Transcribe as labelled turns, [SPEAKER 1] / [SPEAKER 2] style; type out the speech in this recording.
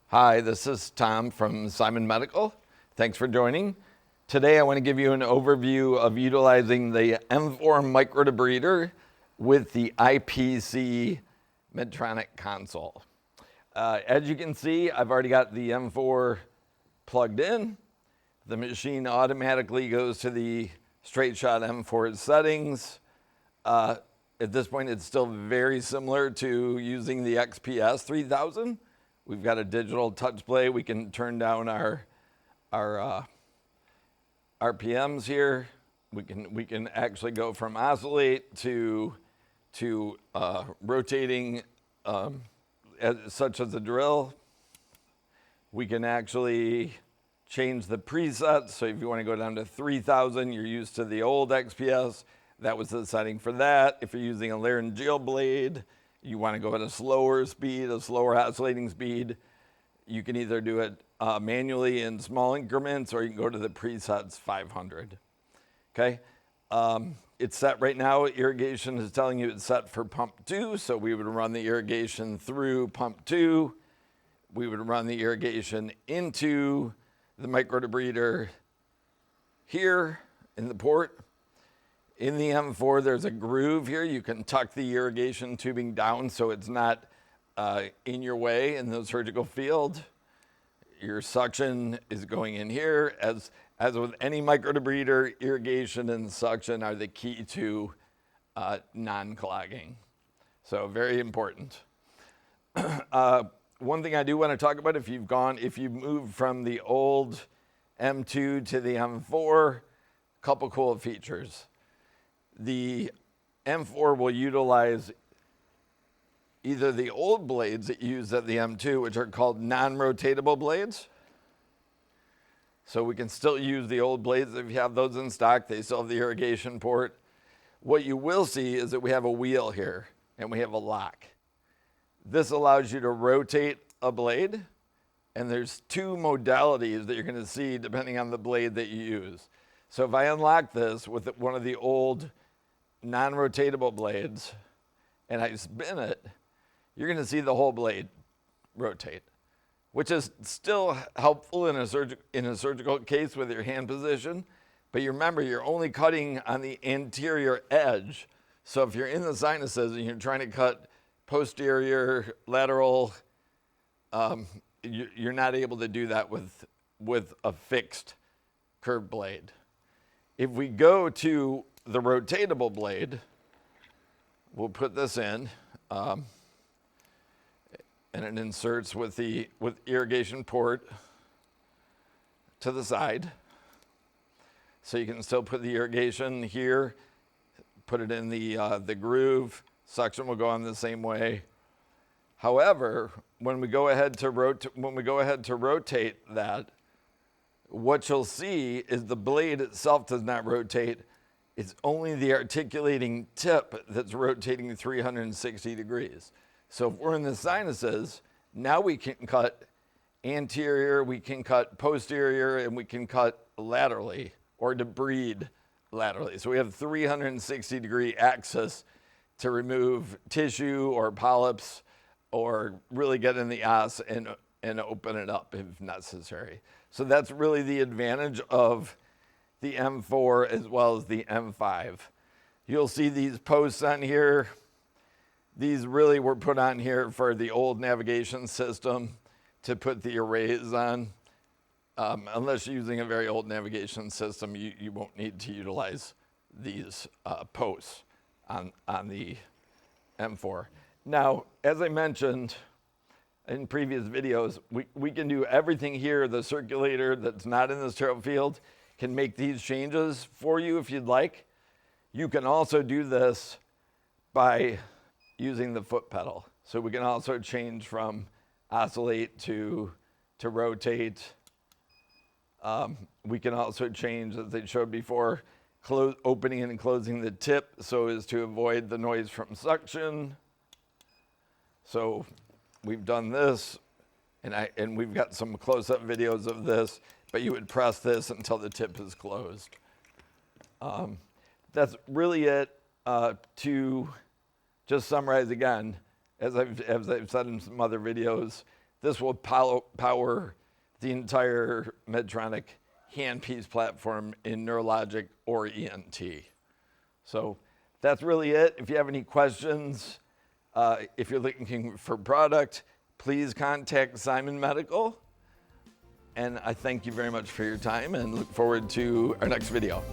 [SPEAKER 1] Hi, this is Tom from Simon Medical. Thanks for joining. Today I want to give you an overview of utilizing the M4 Microdebrider with the IPC Medtronic console. As you can see, I've already got the M4 plugged in. The machine automatically goes to the Straightshot M4 settings. At this point, it's still very similar to using the XPS 3000. We've got a digital touch play. We can turn down our RPMs here. We can actually go from oscillate to rotating, such as a drill. We can actually change the presets. So if you want to go down to 3000, you're used to the old XPS. That was the setting for that. If you're using a laryngeal blade, you want to go at a slower speed, a slower oscillating speed, you can either do it manually in small increments or you can go to the presets 500. Okay, it's set right now. Irrigation is telling you it's set for pump 2, so we would run the irrigation through pump 2. We would run the irrigation into the microdebrider here in the port. In the M4, there's a groove here. You can tuck the irrigation tubing down so it's not in your way in the surgical field. Your suction is going in here. As with any microdebrider, irrigation and suction are the key to non-clogging. So very important. One thing I do want to talk about, if you've moved from the old M2 to the M4, a couple cool features. The M4 will utilize either the old blades that you use at the M2, which are called non-rotatable blades. So we can still use the old blades if you have those in stock. They still have the irrigation port. What you will see is that we have a wheel here and we have a lock. This allows you to rotate a blade, and there's two modalities that you're going to see depending on the blade that you use. So if I unlock this with one of the old non-rotatable blades and I spin it, you're going to see the whole blade rotate, which is still helpful in a surgical case with your hand position. But you remember, you're only cutting on the anterior edge. So if you're in the sinuses and you're trying to cut posterior, lateral, you're not able to do that with a fixed curved blade. If we go to the rotatable blade, we'll put this in, and it inserts with irrigation port to the side. So you can still put the irrigation here, put it in the groove. Suction will go on the same way. However, when we go ahead to rotate that, what you'll see is the blade itself does not rotate. It's only the articulating tip that's rotating 360 degrees. So if we're in the sinuses, now we can cut anterior, we can cut posterior, and we can cut laterally or debride laterally. So we have 360 degree axis to remove tissue or polyps or really get in the os and open it up if necessary. So that's really the advantage of the M4 as well as the M5. You'll see these posts on here. These really were put on here for the old navigation system to put the arrays on. Unless you're using a very old navigation system, you won't need to utilize these posts on the M4. Now, as I mentioned in previous videos, we can do everything here. The circulator that's not in the sterile field can make these changes for you if you'd like. You can also do this by using the foot pedal. So we can also change from oscillate to rotate. We can also change, as I showed before, opening and closing the tip so as to avoid the noise from suction. So we've done this, and we've got some close-up videos of this, but you would press this until the tip is closed. That's really it. To just summarize again, as I've said in some other videos, this will power the entire Medtronic handpiece platform in neurologic or ENT. So that's really it. If you have any questions, if you're looking for product, please contact Simon Medical. And I thank you very much for your time and look forward to our next video.